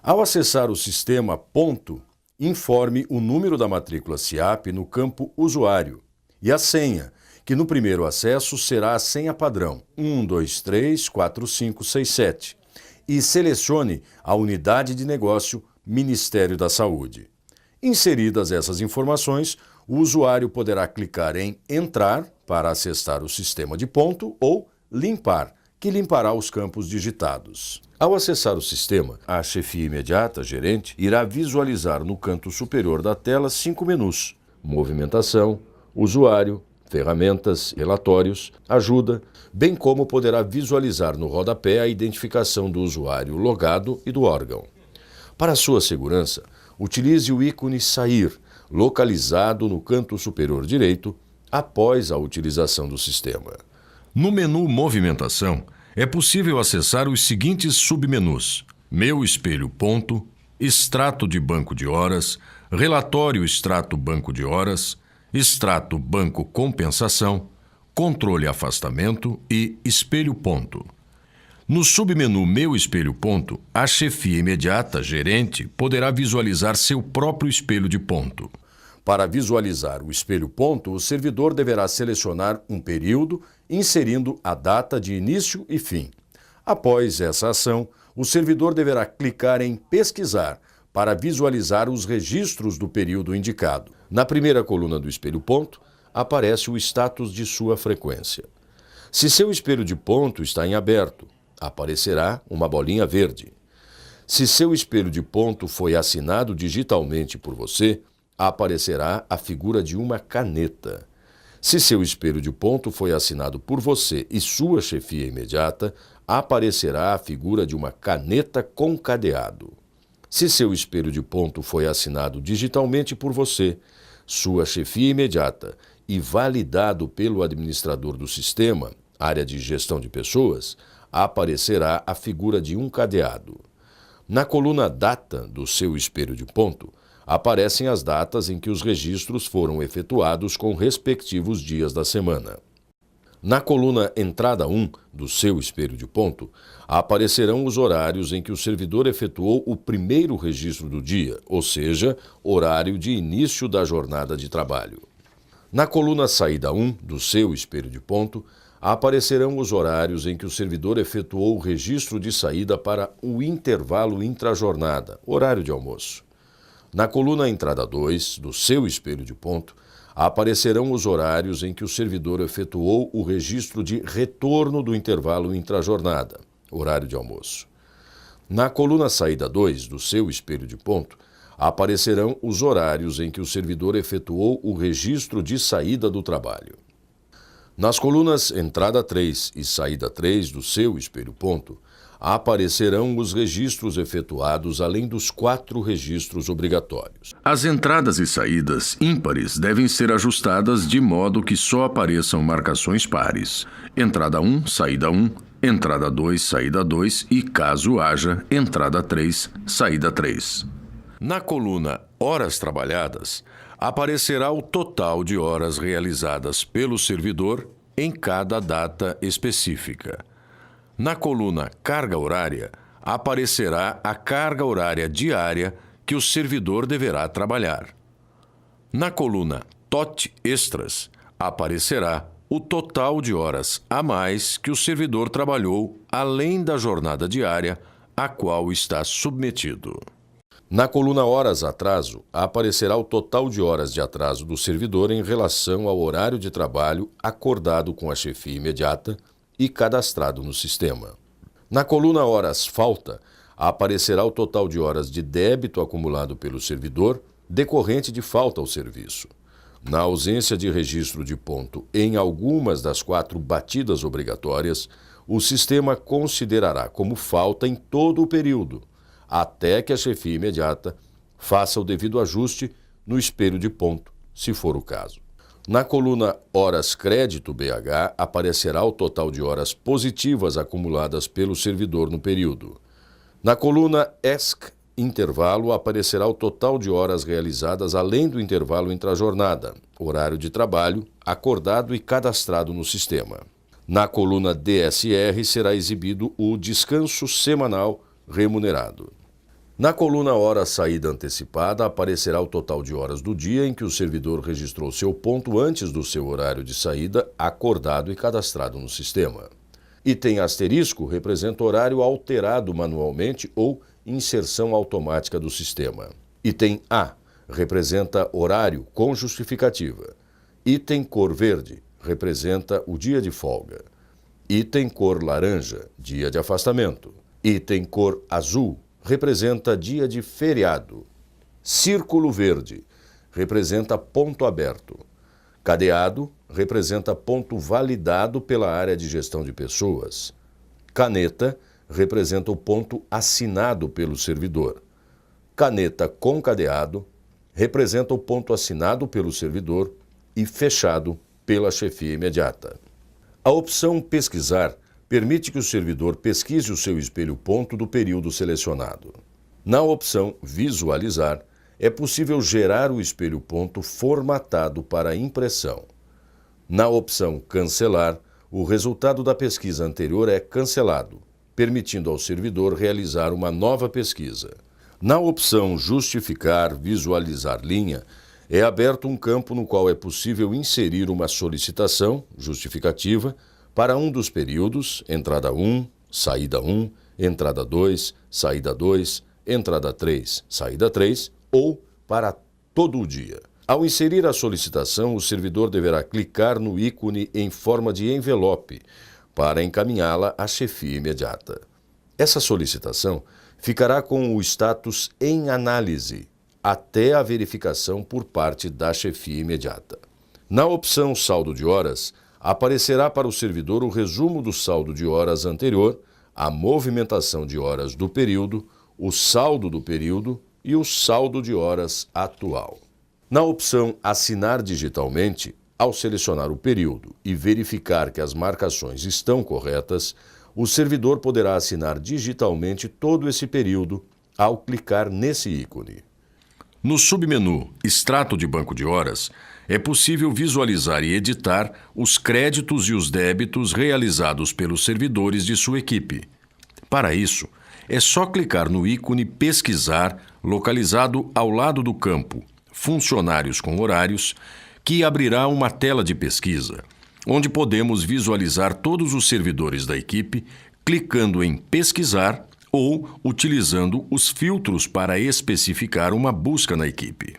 Ao acessar o sistema ponto, informe o número da matrícula SIAP no campo Usuário e a senha, que no primeiro acesso será a senha padrão 1234567, e selecione a unidade de negócio Ministério da Saúde. Inseridas essas informações, o usuário poderá clicar em Entrar para acessar o sistema de ponto ou Limpar, que limpará os campos digitados. Ao acessar o sistema, a chefia imediata, gerente, irá visualizar no canto superior da tela 5 menus: Movimentação, Usuário, Ferramentas, Relatórios, Ajuda, bem como poderá visualizar no rodapé a identificação do usuário logado e do órgão. Para sua segurança, utilize o ícone Sair, localizado no canto superior direito, após a utilização do sistema. No menu Movimentação, é possível acessar os seguintes submenus: Meu Espelho Ponto, Extrato de Banco de Horas, Relatório Extrato Banco de Horas, Extrato Banco Compensação, Controle Afastamento e Espelho Ponto. No submenu Meu Espelho Ponto, a chefia imediata, gerente, poderá visualizar seu próprio espelho de ponto. Para visualizar o espelho ponto, o servidor deverá selecionar um período, inserindo a data de início e fim. Após essa ação, o servidor deverá clicar em Pesquisar para visualizar os registros do período indicado. Na primeira coluna do espelho ponto, aparece o status de sua frequência. Se seu espelho de ponto está em aberto, aparecerá uma bolinha verde. Se seu espelho de ponto foi assinado digitalmente por você, aparecerá a figura de uma caneta. Se seu espelho de ponto foi assinado por você e sua chefia imediata, aparecerá a figura de uma caneta com cadeado. Se seu espelho de ponto foi assinado digitalmente por você, sua chefia imediata e validado pelo administrador do sistema, área de gestão de pessoas, aparecerá a figura de um cadeado. Na coluna Data do seu espelho de ponto, aparecem as datas em que os registros foram efetuados com respectivos dias da semana. Na coluna Entrada 1 do seu espelho de ponto, aparecerão os horários em que o servidor efetuou o primeiro registro do dia, ou seja, horário de início da jornada de trabalho. Na coluna Saída 1 do seu espelho de ponto, aparecerão os horários em que o servidor efetuou o registro de saída para o intervalo intrajornada, horário de almoço. Na coluna Entrada 2 do seu espelho de ponto, aparecerão os horários em que o servidor efetuou o registro de retorno do intervalo intrajornada, horário de almoço. Na coluna Saída 2 do seu espelho de ponto, aparecerão os horários em que o servidor efetuou o registro de saída do trabalho. Nas colunas Entrada 3 e Saída 3 do seu espelho ponto, aparecerão os registros efetuados além dos 4 registros obrigatórios. As entradas e saídas ímpares devem ser ajustadas de modo que só apareçam marcações pares. Entrada 1, saída 1, entrada 2, saída 2 e, caso haja, entrada 3, saída 3. Na coluna Horas Trabalhadas, aparecerá o total de horas realizadas pelo servidor em cada data específica. Na coluna Carga Horária, aparecerá a carga horária diária que o servidor deverá trabalhar. Na coluna TOT Extras, aparecerá o total de horas a mais que o servidor trabalhou além da jornada diária a qual está submetido. Na coluna Horas Atraso, aparecerá o total de horas de atraso do servidor em relação ao horário de trabalho acordado com a chefia imediata e cadastrado no sistema. Na coluna Horas Falta, aparecerá o total de horas de débito acumulado pelo servidor decorrente de falta ao serviço. Na ausência de registro de ponto em algumas das 4 batidas obrigatórias, o sistema considerará como falta em todo o período, até que a chefia imediata faça o devido ajuste no espelho de ponto, se for o caso. Na coluna Horas Crédito BH, aparecerá o total de horas positivas acumuladas pelo servidor no período. Na coluna ESC Intervalo, aparecerá o total de horas realizadas além do intervalo intrajornada, horário de trabalho, acordado e cadastrado no sistema. Na coluna DSR será exibido o descanso semanal remunerado. Na coluna Hora Saída Antecipada aparecerá o total de horas do dia em que o servidor registrou seu ponto antes do seu horário de saída, acordado e cadastrado no sistema. Item asterisco representa horário alterado manualmente ou inserção automática do sistema. Item A representa horário com justificativa. Item cor verde representa o dia de folga. Item cor laranja, dia de afastamento. Item cor azul representa dia de feriado. Círculo verde representa ponto aberto. Cadeado representa ponto validado pela área de gestão de pessoas. Caneta representa o ponto assinado pelo servidor. Caneta com cadeado representa o ponto assinado pelo servidor e fechado pela chefia imediata. A opção Pesquisar permite que o servidor pesquise o seu espelho ponto do período selecionado. Na opção Visualizar, é possível gerar o espelho ponto formatado para impressão. Na opção Cancelar, o resultado da pesquisa anterior é cancelado, permitindo ao servidor realizar uma nova pesquisa. Na opção Justificar, Visualizar linha, é aberto um campo no qual é possível inserir uma solicitação, justificativa, para um dos períodos, entrada 1, saída 1, entrada 2, saída 2, entrada 3, saída 3, ou para todo o dia. Ao inserir a solicitação, o servidor deverá clicar no ícone em forma de envelope para encaminhá-la à chefia imediata. Essa solicitação ficará com o status em análise até a verificação por parte da chefia imediata. Na opção Saldo de horas, aparecerá para o servidor o resumo do saldo de horas anterior, a movimentação de horas do período, o saldo do período e o saldo de horas atual. Na opção Assinar digitalmente, ao selecionar o período e verificar que as marcações estão corretas, o servidor poderá assinar digitalmente todo esse período ao clicar nesse ícone. No submenu Extrato de banco de horas, é possível visualizar e editar os créditos e os débitos realizados pelos servidores de sua equipe. Para isso, é só clicar no ícone Pesquisar, localizado ao lado do campo Funcionários com horários, que abrirá uma tela de pesquisa, onde podemos visualizar todos os servidores da equipe, clicando em Pesquisar ou utilizando os filtros para especificar uma busca na equipe.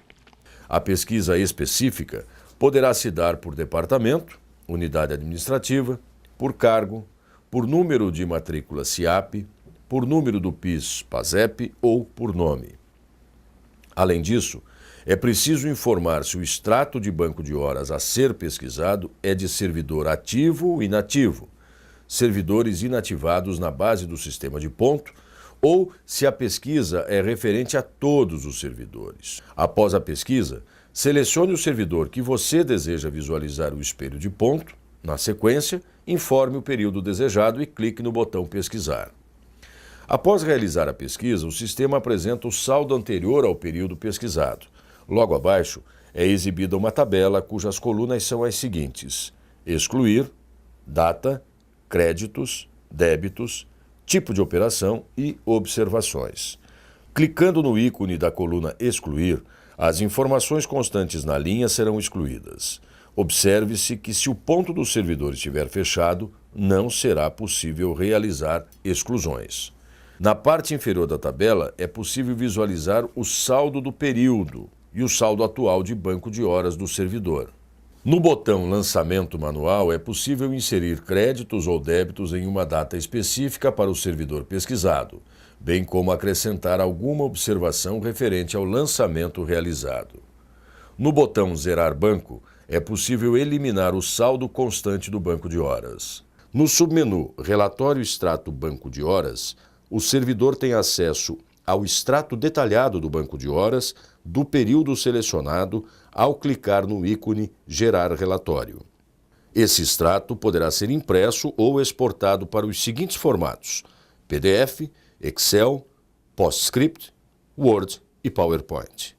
A pesquisa específica poderá se dar por departamento, unidade administrativa, por cargo, por número de matrícula SIAP, por número do PIS/PASEP ou por nome. Além disso, é preciso informar se o extrato de banco de horas a ser pesquisado é de servidor ativo ou inativo, servidores inativados na base do sistema de ponto, ou se a pesquisa é referente a todos os servidores. Após a pesquisa, selecione o servidor que você deseja visualizar o espelho de ponto. Na sequência, informe o período desejado e clique no botão Pesquisar. Após realizar a pesquisa, o sistema apresenta o saldo anterior ao período pesquisado. Logo abaixo, é exibida uma tabela cujas colunas são as seguintes: excluir, data, créditos, débitos, tipo de operação e observações. Clicando no ícone da coluna Excluir, as informações constantes na linha serão excluídas. Observe-se que se o ponto do servidor estiver fechado, não será possível realizar exclusões. Na parte inferior da tabela, é possível visualizar o saldo do período e o saldo atual de banco de horas do servidor. No botão Lançamento Manual, é possível inserir créditos ou débitos em uma data específica para o servidor pesquisado, bem como acrescentar alguma observação referente ao lançamento realizado. No botão Zerar Banco, é possível eliminar o saldo constante do banco de horas. No submenu Relatório Extrato Banco de Horas, o servidor tem acesso ao extrato detalhado do banco de horas do período selecionado ao clicar no ícone Gerar Relatório. Esse extrato poderá ser impresso ou exportado para os seguintes formatos: PDF, Excel, PostScript, Word e PowerPoint.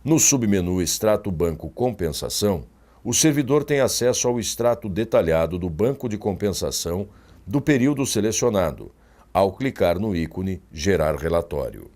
No submenu Extrato Banco Compensação, o servidor tem acesso ao extrato detalhado do banco de compensação do período selecionado, ao clicar no ícone Gerar Relatório.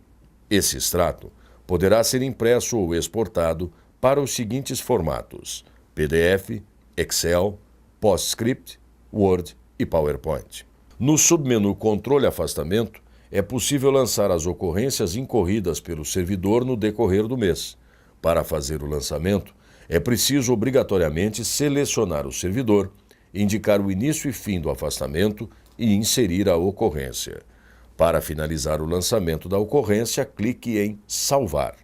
Esse extrato poderá ser impresso ou exportado para os seguintes formatos: PDF, Excel, PostScript, Word e PowerPoint. No submenu Controle Afastamento, é possível lançar as ocorrências incorridas pelo servidor no decorrer do mês. Para fazer o lançamento, é preciso obrigatoriamente selecionar o servidor, indicar o início e fim do afastamento e inserir a ocorrência. Para finalizar o lançamento da ocorrência, clique em Salvar.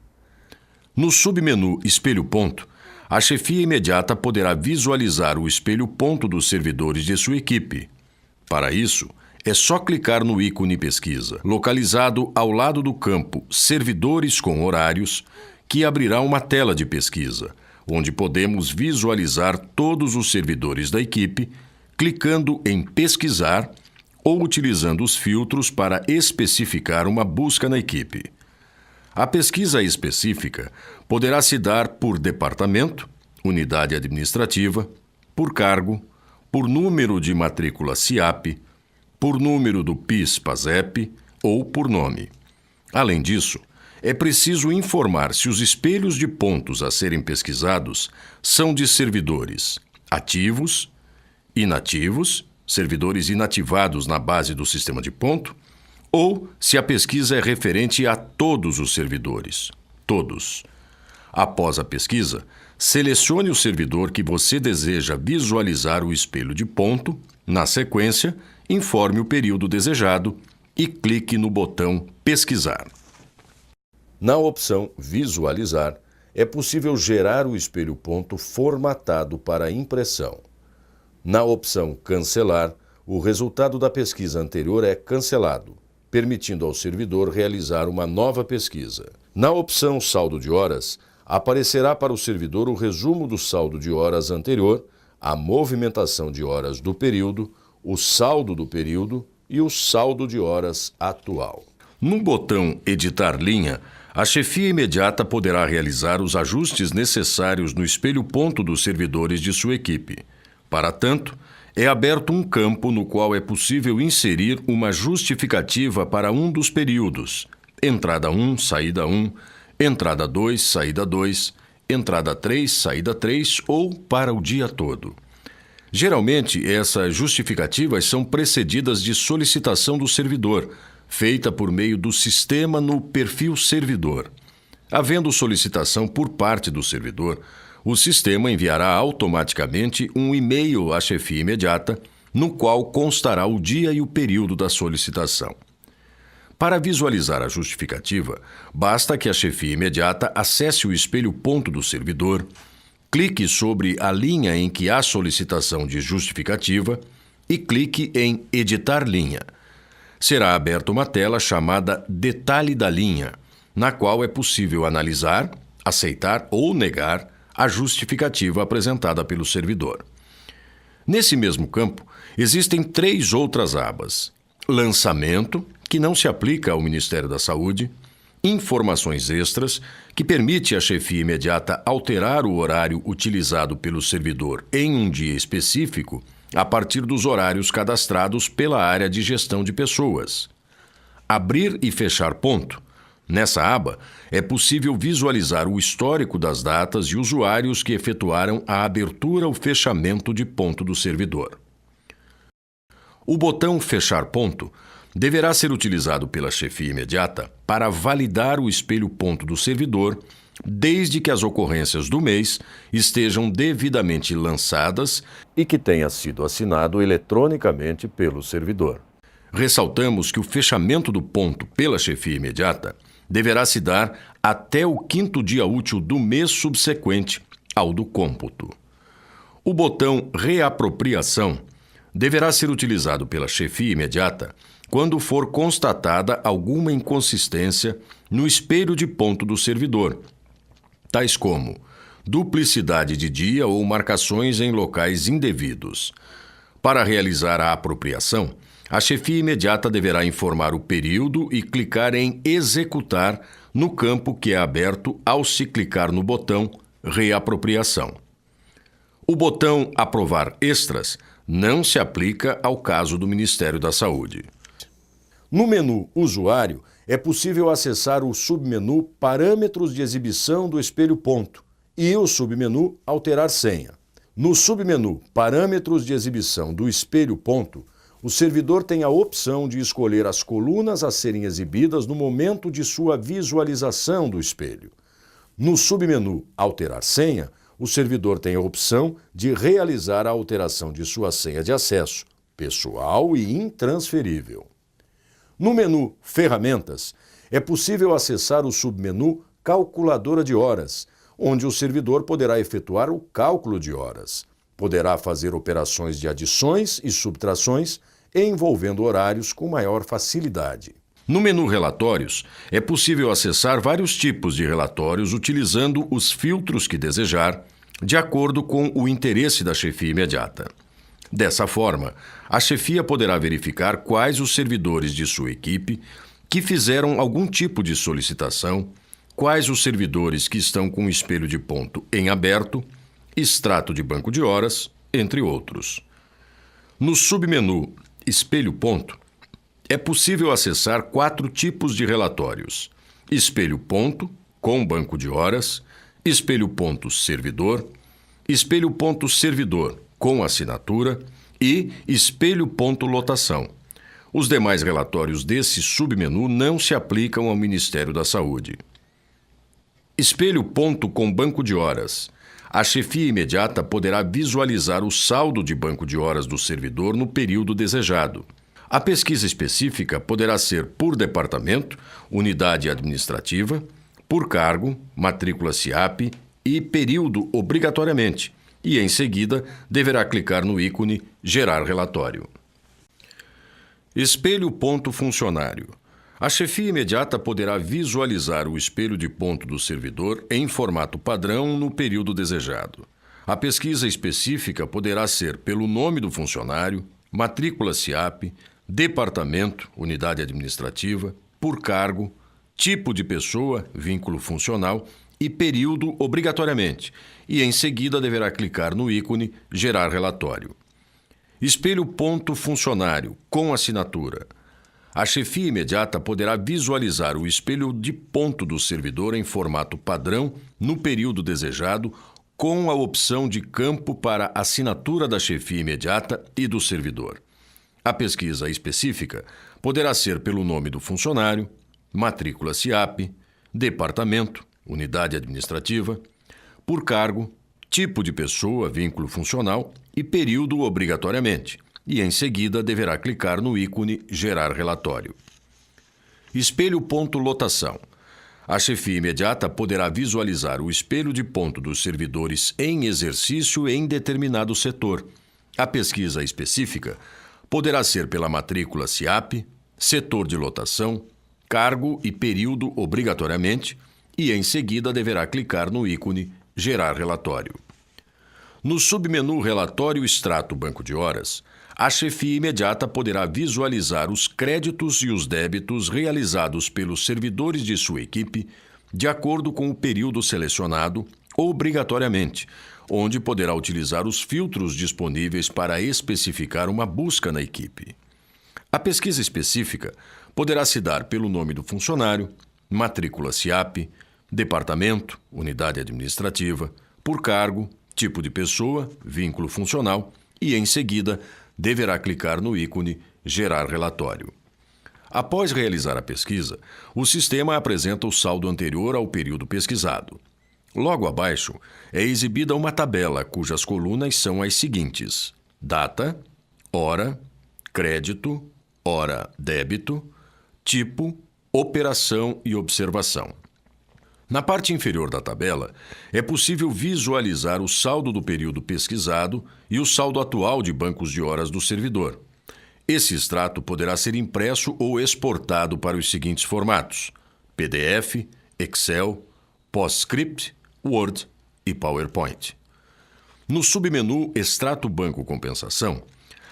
No submenu Espelho Ponto, a chefia imediata poderá visualizar o espelho ponto dos servidores de sua equipe. Para isso, é só clicar no ícone Pesquisa, localizado ao lado do campo Servidores com Horários, que abrirá uma tela de pesquisa, onde podemos visualizar todos os servidores da equipe, clicando em Pesquisar ou utilizando os filtros para especificar uma busca na equipe. A pesquisa específica poderá se dar por departamento, unidade administrativa, por cargo, por número de matrícula SIAP, por número do PIS/PASEP ou por nome. Além disso, é preciso informar se os espelhos de pontos a serem pesquisados são de servidores ativos, inativos, servidores inativados na base do sistema de ponto, ou se a pesquisa é referente a todos os servidores. Todos. Após a pesquisa, selecione o servidor que você deseja visualizar o espelho de ponto. Na sequência, informe o período desejado e clique no botão Pesquisar. Na opção Visualizar, é possível gerar o espelho ponto formatado para impressão. Na opção Cancelar, o resultado da pesquisa anterior é cancelado, permitindo ao servidor realizar uma nova pesquisa. Na opção Saldo de Horas, aparecerá para o servidor o resumo do saldo de horas anterior, a movimentação de horas do período, o saldo do período e o saldo de horas atual. No botão Editar Linha, a chefia imediata poderá realizar os ajustes necessários no espelho ponto dos servidores de sua equipe. Para tanto, é aberto um campo no qual é possível inserir uma justificativa para um dos períodos: entrada 1, saída 1, entrada 2, saída 2, entrada 3, saída 3 ou para o dia todo. Geralmente, essas justificativas são precedidas de solicitação do servidor, feita por meio do sistema no perfil servidor. Havendo solicitação por parte do servidor, o sistema enviará automaticamente um e-mail à chefia imediata, no qual constará o dia e o período da solicitação. Para visualizar a justificativa, basta que a chefia imediata acesse o espelho ponto do servidor, clique sobre a linha em que há solicitação de justificativa e clique em Editar Linha. Será aberta uma tela chamada Detalhe da linha, na qual é possível analisar, aceitar ou negar a justificativa apresentada pelo servidor. Nesse mesmo campo, existem 3 outras abas: Lançamento, que não se aplica ao Ministério da Saúde; Informações Extras, que permite à chefia imediata alterar o horário utilizado pelo servidor em um dia específico a partir dos horários cadastrados pela área de gestão de pessoas; Abrir e Fechar Ponto. Nessa aba, é possível visualizar o histórico das datas e usuários que efetuaram a abertura ou fechamento de ponto do servidor. O botão Fechar Ponto deverá ser utilizado pela chefia imediata para validar o espelho ponto do servidor, desde que as ocorrências do mês estejam devidamente lançadas e que tenha sido assinado eletronicamente pelo servidor. Ressaltamos que o fechamento do ponto pela chefia imediata deverá se dar até o 5º dia útil do mês subsequente ao do cômputo. O botão Reapropriação deverá ser utilizado pela chefia imediata quando for constatada alguma inconsistência no espelho de ponto do servidor, tais como duplicidade de dia ou marcações em locais indevidos. Para realizar a apropriação, a chefia imediata deverá informar o período e clicar em Executar no campo que é aberto ao se clicar no botão Reapropriação. O botão Aprovar Extras não se aplica ao caso do Ministério da Saúde. No menu Usuário, é possível acessar o submenu Parâmetros de exibição do espelho ponto e o submenu Alterar senha. No submenu Parâmetros de exibição do espelho ponto, o servidor tem a opção de escolher as colunas a serem exibidas no momento de sua visualização do espelho. No submenu Alterar senha, o servidor tem a opção de realizar a alteração de sua senha de acesso, pessoal e intransferível. No menu Ferramentas, é possível acessar o submenu Calculadora de horas, onde o servidor poderá efetuar o cálculo de horas. Poderá fazer operações de adições e subtrações, envolvendo horários com maior facilidade. No menu Relatórios, é possível acessar vários tipos de relatórios utilizando os filtros que desejar, de acordo com o interesse da chefia imediata. Dessa forma, a chefia poderá verificar quais os servidores de sua equipe que fizeram algum tipo de solicitação, quais os servidores que estão com o espelho de ponto em aberto, extrato de banco de horas, entre outros. No submenu Espelho ponto, é possível acessar 4 tipos de relatórios: espelho ponto com banco de horas, espelho ponto servidor, espelho ponto servidor com assinatura e espelho ponto lotação. Os demais relatórios desse submenu não se aplicam ao Ministério da Saúde. Espelho ponto com banco de horas. A chefia imediata poderá visualizar o saldo de banco de horas do servidor no período desejado. A pesquisa específica poderá ser por departamento, unidade administrativa, por cargo, matrícula SIAP e período obrigatoriamente, e em seguida deverá clicar no ícone Gerar relatório. Espelho ponto funcionário. A chefia imediata poderá visualizar o espelho de ponto do servidor em formato padrão no período desejado. A pesquisa específica poderá ser pelo nome do funcionário, matrícula SIAP, departamento, unidade administrativa, por cargo, tipo de pessoa, vínculo funcional e período obrigatoriamente, e em seguida deverá clicar no ícone Gerar relatório. Espelho ponto funcionário com assinatura. A chefia imediata poderá visualizar o espelho de ponto do servidor em formato padrão no período desejado, com a opção de campo para assinatura da chefia imediata e do servidor. A pesquisa específica poderá ser pelo nome do funcionário, matrícula SIAP, departamento, unidade administrativa, por cargo, tipo de pessoa, vínculo funcional e período obrigatoriamente, e em seguida deverá clicar no ícone Gerar relatório. Espelho ponto lotação. A chefia imediata poderá visualizar o espelho de ponto dos servidores em exercício em determinado setor. A pesquisa específica poderá ser pela matrícula SIAP, setor de lotação, cargo e período obrigatoriamente, e em seguida deverá clicar no ícone Gerar relatório. No submenu Relatório Extrato Banco de Horas, a chefia imediata poderá visualizar os créditos e os débitos realizados pelos servidores de sua equipe de acordo com o período selecionado obrigatoriamente, onde poderá utilizar os filtros disponíveis para especificar uma busca na equipe. A pesquisa específica poderá se dar pelo nome do funcionário, matrícula SIAP, departamento, unidade administrativa, por cargo, tipo de pessoa, vínculo funcional e, em seguida, deverá clicar no ícone Gerar relatório. Após realizar a pesquisa, o sistema apresenta o saldo anterior ao período pesquisado. Logo abaixo, é exibida uma tabela cujas colunas são as seguintes: data, hora, crédito, hora débito, tipo, operação e observação. Na parte inferior da tabela, é possível visualizar o saldo do período pesquisado e o saldo atual de bancos de horas do servidor. Esse extrato poderá ser impresso ou exportado para os seguintes formatos: PDF, Excel, PostScript, Word e PowerPoint. No submenu Extrato Banco Compensação,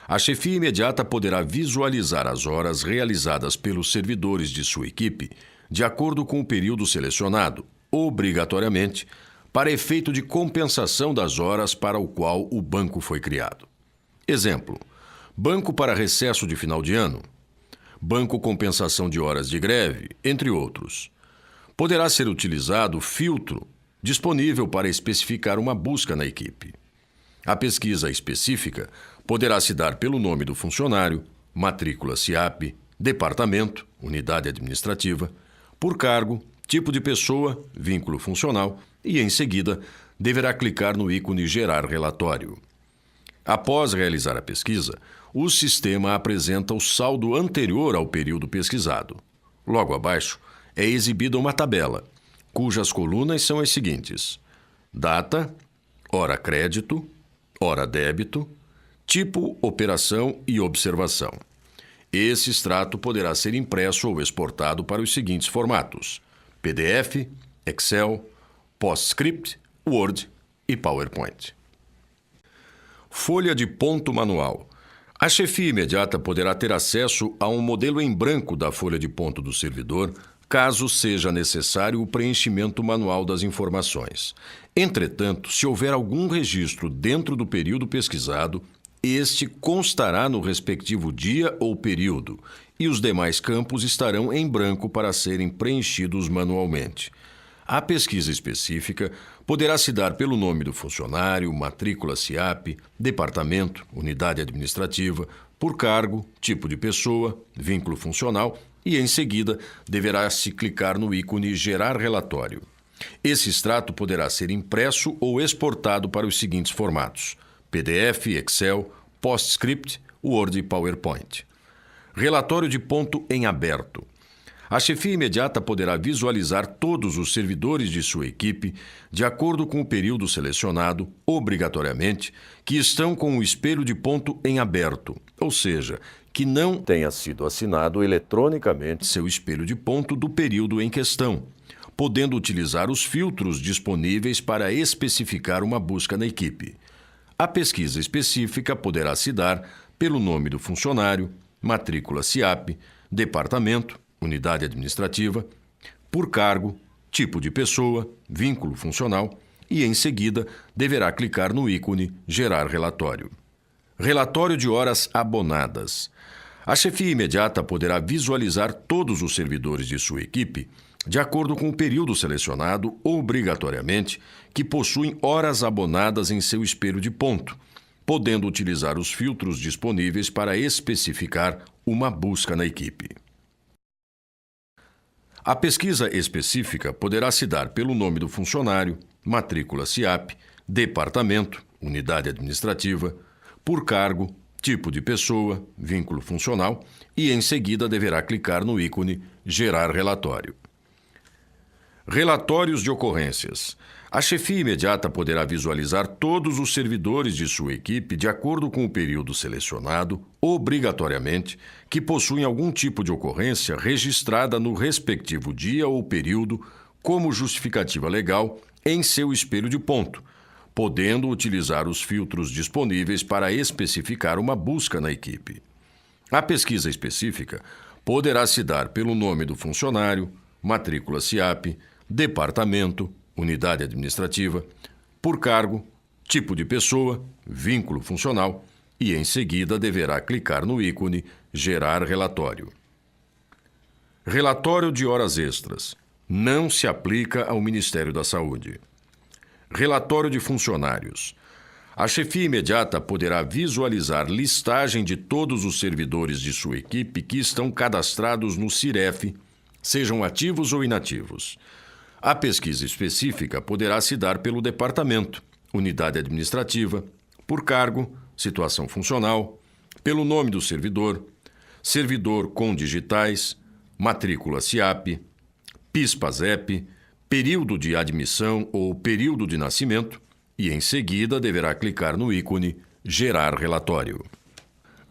a chefia imediata poderá visualizar as horas realizadas pelos servidores de sua equipe de acordo com o período selecionado, obrigatoriamente, para efeito de compensação das horas para o qual o banco foi criado. Exemplo: banco para recesso de final de ano, banco compensação de horas de greve, entre outros. Poderá ser utilizado filtro disponível para especificar uma busca na equipe. A pesquisa específica poderá se dar pelo nome do funcionário, matrícula SIAP, departamento, unidade administrativa, por cargo, tipo de pessoa, vínculo funcional e, em seguida, deverá clicar no ícone Gerar relatório. Após realizar a pesquisa, o sistema apresenta o saldo anterior ao período pesquisado. Logo abaixo, é exibida uma tabela, cujas colunas são as seguintes: data, hora crédito, hora débito, tipo, operação e observação. Esse extrato poderá ser impresso ou exportado para os seguintes formatos: PDF, Excel, PostScript, Word e PowerPoint. Folha de ponto manual. A chefia imediata poderá ter acesso a um modelo em branco da folha de ponto do servidor, caso seja necessário o preenchimento manual das informações. Entretanto, se houver algum registro dentro do período pesquisado, este constará no respectivo dia ou período, e os demais campos estarão em branco para serem preenchidos manualmente. A pesquisa específica poderá se dar pelo nome do funcionário, matrícula SIAP, departamento, unidade administrativa, por cargo, tipo de pessoa, vínculo funcional e, em seguida, deverá-se clicar no ícone Gerar relatório. Esse extrato poderá ser impresso ou exportado para os seguintes formatos: PDF, Excel, PostScript, Word e PowerPoint. Relatório de ponto em aberto. A chefia imediata poderá visualizar todos os servidores de sua equipe, de acordo com o período selecionado, obrigatoriamente, que estão com o espelho de ponto em aberto, ou seja, que não tenha sido assinado eletronicamente seu espelho de ponto do período em questão, podendo utilizar os filtros disponíveis para especificar uma busca na equipe. A pesquisa específica poderá se dar pelo nome do funcionário, matrícula SIAP, departamento, unidade administrativa, por cargo, tipo de pessoa, vínculo funcional e, em seguida, deverá clicar no ícone Gerar relatório. Relatório de horas abonadas. A chefia imediata poderá visualizar todos os servidores de sua equipe de acordo com o período selecionado, obrigatoriamente, que possuem horas abonadas em seu espelho de ponto, podendo utilizar os filtros disponíveis para especificar uma busca na equipe. A pesquisa específica poderá se dar pelo nome do funcionário, matrícula SIAP, departamento, unidade administrativa, por cargo, tipo de pessoa, vínculo funcional e, em seguida, deverá clicar no ícone Gerar relatório. Relatórios de ocorrências. A chefia imediata poderá visualizar todos os servidores de sua equipe de acordo com o período selecionado, obrigatoriamente, que possuem algum tipo de ocorrência registrada no respectivo dia ou período como justificativa legal em seu espelho de ponto, podendo utilizar os filtros disponíveis para especificar uma busca na equipe. A pesquisa específica poderá se dar pelo nome do funcionário, matrícula SIAP, departamento, unidade administrativa, por cargo, tipo de pessoa, vínculo funcional e, em seguida, deverá clicar no ícone Gerar relatório. Relatório de horas extras. Não se aplica ao Ministério da Saúde. Relatório de funcionários. A chefia imediata poderá visualizar listagem de todos os servidores de sua equipe que estão cadastrados no CIREF, sejam ativos ou inativos. A pesquisa específica poderá se dar pelo departamento, unidade administrativa, por cargo, situação funcional, pelo nome do servidor, servidor com digitais, matrícula SIAP, PIS/PASEP, período de admissão ou período de nascimento e, em seguida, deverá clicar no ícone Gerar relatório.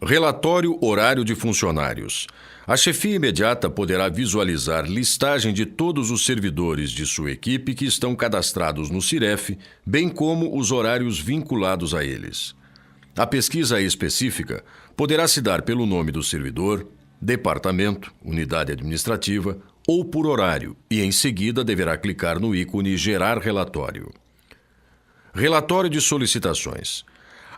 Relatório horário de funcionários. A chefia imediata poderá visualizar listagem de todos os servidores de sua equipe que estão cadastrados no CIREF, bem como os horários vinculados a eles. A pesquisa específica poderá se dar pelo nome do servidor, departamento, unidade administrativa ou por horário e, em seguida, deverá clicar no ícone Gerar relatório. Relatório de solicitações.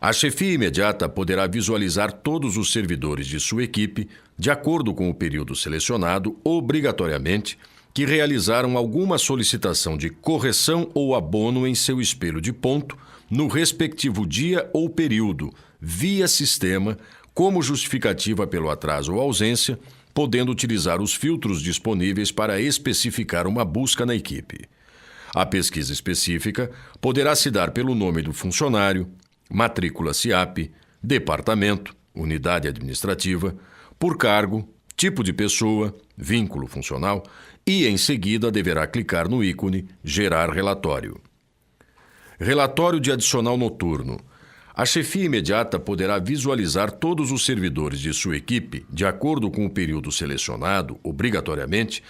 A chefia imediata poderá visualizar todos os servidores de sua equipe, de acordo com o período selecionado, obrigatoriamente, que realizaram alguma solicitação de correção ou abono em seu espelho de ponto, no respectivo dia ou período, via sistema, como justificativa pelo atraso ou ausência, podendo utilizar os filtros disponíveis para especificar uma busca na equipe. A pesquisa específica poderá se dar pelo nome do funcionário, matrícula SIAP, departamento, unidade administrativa, por cargo, tipo de pessoa, vínculo funcional e, em seguida, deverá clicar no ícone Gerar relatório. Relatório de adicional noturno. A chefia imediata poderá visualizar todos os servidores de sua equipe, de acordo com o período selecionado, obrigatoriamente,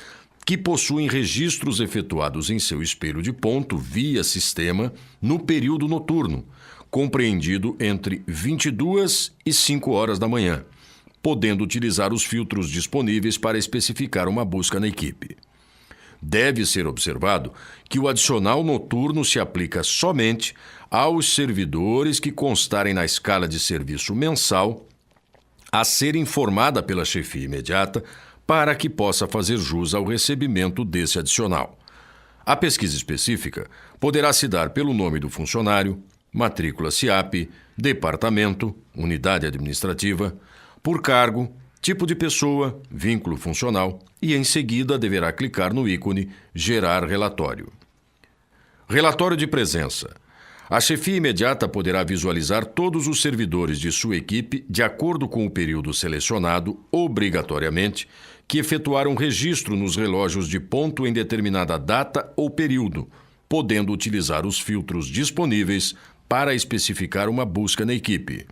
que possuem registros efetuados em seu espelho de ponto via sistema no período noturno, compreendido entre 22 e 5 horas da manhã, podendo utilizar os filtros disponíveis para especificar uma busca na equipe. Deve ser observado que o adicional noturno se aplica somente aos servidores que constarem na escala de serviço mensal a ser informada pela chefia imediata para que possa fazer jus ao recebimento desse adicional. A pesquisa específica poderá se dar pelo nome do funcionário, matrícula SIAP, departamento, unidade administrativa, por cargo, tipo de pessoa, vínculo funcional e, em seguida, deverá clicar no ícone Gerar relatório. Relatório de presença. A chefia imediata poderá visualizar todos os servidores de sua equipe de acordo com o período selecionado, obrigatoriamente, que efetuaram registro nos relógios de ponto em determinada data ou período, podendo utilizar os filtros disponíveis para especificar uma busca na equipe.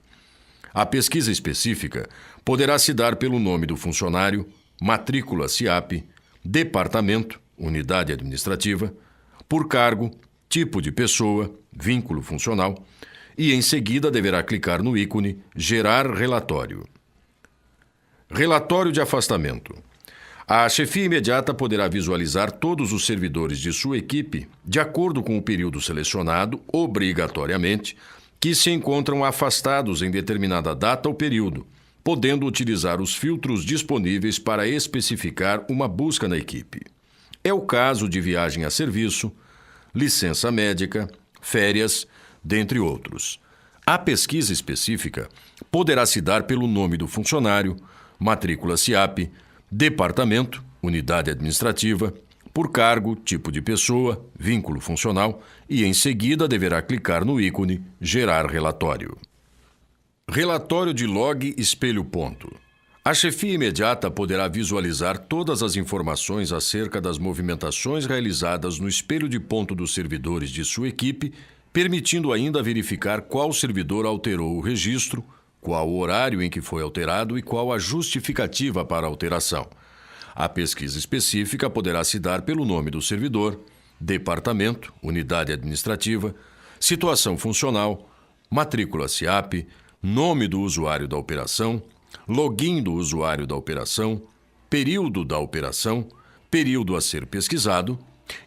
A pesquisa específica poderá se dar pelo nome do funcionário, matrícula SIAP, departamento, unidade administrativa, por cargo, tipo de pessoa, vínculo funcional e, em seguida, deverá clicar no ícone Gerar relatório. Relatório de afastamento. A chefia imediata poderá visualizar todos os servidores de sua equipe, de acordo com o período selecionado, obrigatoriamente, que se encontram afastados em determinada data ou período, podendo utilizar os filtros disponíveis para especificar uma busca na equipe. É o caso de viagem a serviço, licença médica, férias, dentre outros. A pesquisa específica poderá se dar pelo nome do funcionário, matrícula SIAP, departamento, unidade administrativa, por cargo, tipo de pessoa, vínculo funcional e, em seguida, deverá clicar no ícone Gerar relatório. Relatório de log espelho ponto. A chefia imediata poderá visualizar todas as informações acerca das movimentações realizadas no espelho de ponto dos servidores de sua equipe, permitindo ainda verificar qual servidor alterou o registro, qual o horário em que foi alterado e qual a justificativa para a alteração. A pesquisa específica poderá se dar pelo nome do servidor, departamento, unidade administrativa, situação funcional, matrícula SIAP, nome do usuário da operação, login do usuário da operação, período da operação, período a ser pesquisado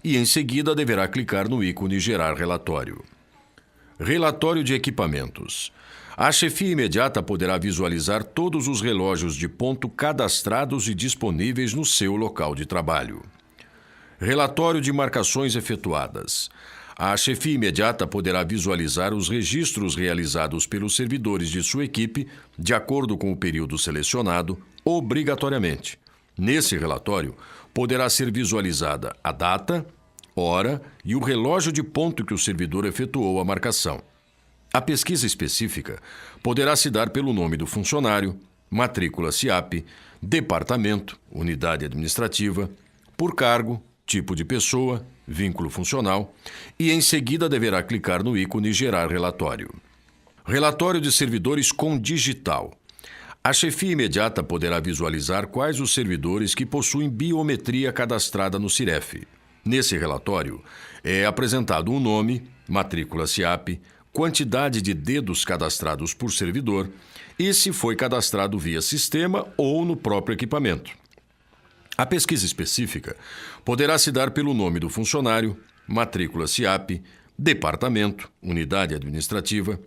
e, em seguida, deverá clicar no ícone Gerar relatório. Relatório de equipamentos. A chefia imediata poderá visualizar todos os relógios de ponto cadastrados e disponíveis no seu local de trabalho. Relatório de marcações efetuadas. A chefia imediata poderá visualizar os registros realizados pelos servidores de sua equipe, de acordo com o período selecionado, obrigatoriamente. Nesse relatório, poderá ser visualizada a data, hora e o relógio de ponto que o servidor efetuou a marcação. A pesquisa específica poderá se dar pelo nome do funcionário, matrícula SIAP, departamento, unidade administrativa, por cargo, tipo de pessoa, vínculo funcional e, em seguida, deverá clicar no ícone Gerar relatório. Relatório de servidores com digital. A chefia imediata poderá visualizar quais os servidores que possuem biometria cadastrada no CIREF. Nesse relatório, é apresentado o nome, matrícula SIAP, quantidade de dedos cadastrados por servidor e se foi cadastrado via sistema ou no próprio equipamento. A pesquisa específica poderá se dar pelo nome do funcionário, matrícula SIAP, departamento, unidade administrativa,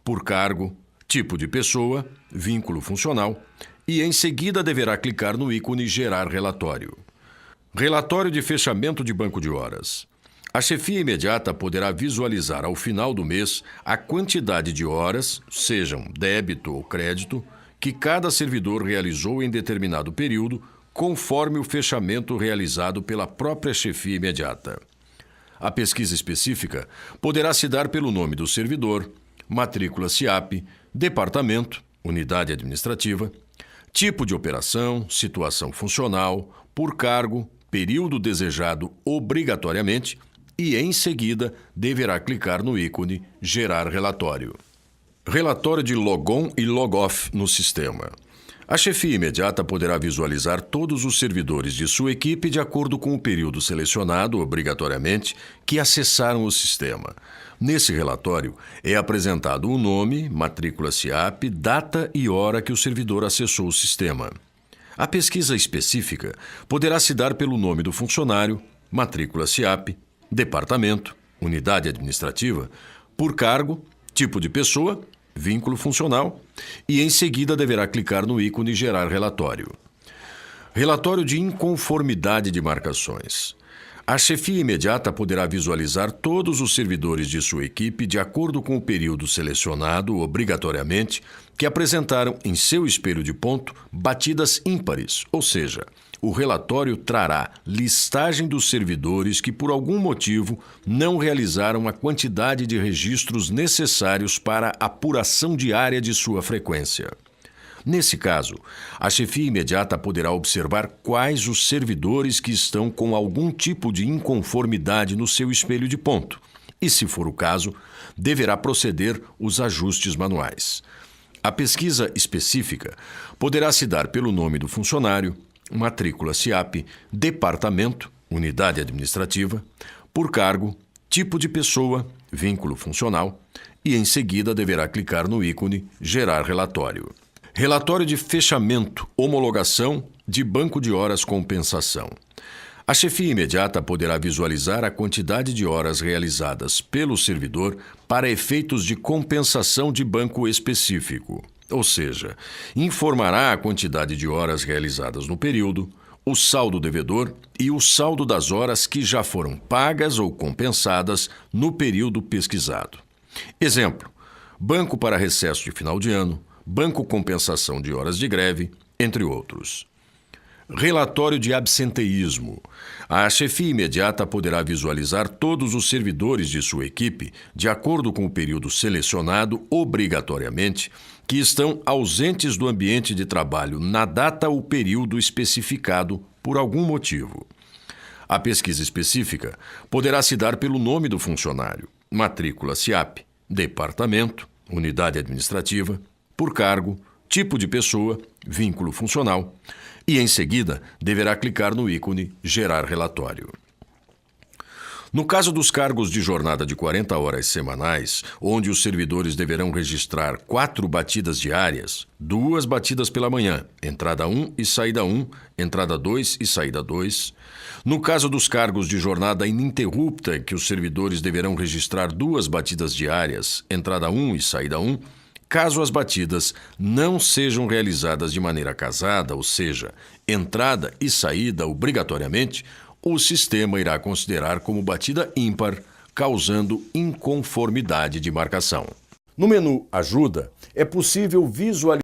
por cargo, tipo de pessoa, vínculo funcional, e em seguida deverá clicar no ícone Gerar relatório. Relatório de fechamento de banco de horas. A chefia imediata poderá visualizar ao final do mês a quantidade de horas, sejam débito ou crédito, que cada servidor realizou em determinado período, conforme o fechamento realizado pela própria chefia imediata. A pesquisa específica poderá se dar pelo nome do servidor, matrícula SIAP, departamento, unidade administrativa, tipo de operação, situação funcional, por cargo, período desejado obrigatoriamente e, em seguida, deverá clicar no ícone Gerar relatório. Relatório de logon e log-off no sistema. A chefia imediata poderá visualizar todos os servidores de sua equipe de acordo com o período selecionado, obrigatoriamente, que acessaram o sistema. Nesse relatório, é apresentado o nome, matrícula SIAP, data e hora que o servidor acessou o sistema. A pesquisa específica poderá se dar pelo nome do funcionário, matrícula SIAP, departamento, unidade administrativa, por cargo, tipo de pessoa, vínculo funcional, e em seguida deverá clicar no ícone Gerar relatório. Relatório de inconformidade de marcações. A chefia imediata poderá visualizar todos os servidores de sua equipe de acordo com o período selecionado obrigatoriamente que apresentaram em seu espelho de ponto batidas ímpares, ou seja, o relatório trará listagem dos servidores que por algum motivo não realizaram a quantidade de registros necessários para a apuração diária de sua frequência. Nesse caso, a chefia imediata poderá observar quais os servidores que estão com algum tipo de inconformidade no seu espelho de ponto e, se for o caso, deverá proceder os ajustes manuais. A pesquisa específica poderá se dar pelo nome do funcionário, matrícula SIAP, departamento, unidade administrativa, por cargo, tipo de pessoa, vínculo funcional e, em seguida, deverá clicar no ícone Gerar relatório. Relatório de fechamento, homologação de banco de horas compensação. A chefia imediata poderá visualizar a quantidade de horas realizadas pelo servidor para efeitos de compensação de banco específico, ou seja, informará a quantidade de horas realizadas no período, o saldo devedor e o saldo das horas que já foram pagas ou compensadas no período pesquisado. Exemplo: banco para recesso de final de ano, banco compensação de horas de greve, entre outros. Relatório de absenteísmo. A chefia imediata poderá visualizar todos os servidores de sua equipe, de acordo com o período selecionado obrigatoriamente, que estão ausentes do ambiente de trabalho na data ou período especificado por algum motivo. A pesquisa específica poderá se dar pelo nome do funcionário, matrícula SIAP, departamento, unidade administrativa, por cargo, tipo de pessoa, vínculo funcional, e, em seguida, deverá clicar no ícone Gerar relatório. No caso dos cargos de jornada de 40 horas semanais, onde os servidores deverão registrar 4 batidas diárias, 2 batidas pela manhã, entrada 1 e saída 1, entrada 2 e saída 2. No caso dos cargos de jornada ininterrupta, em que os servidores deverão registrar 2 batidas diárias, entrada 1 e saída 1, caso as batidas não sejam realizadas de maneira casada, ou seja, entrada e saída obrigatoriamente, o sistema irá considerar como batida ímpar, causando inconformidade de marcação. No menu Ajuda, é possível visualizar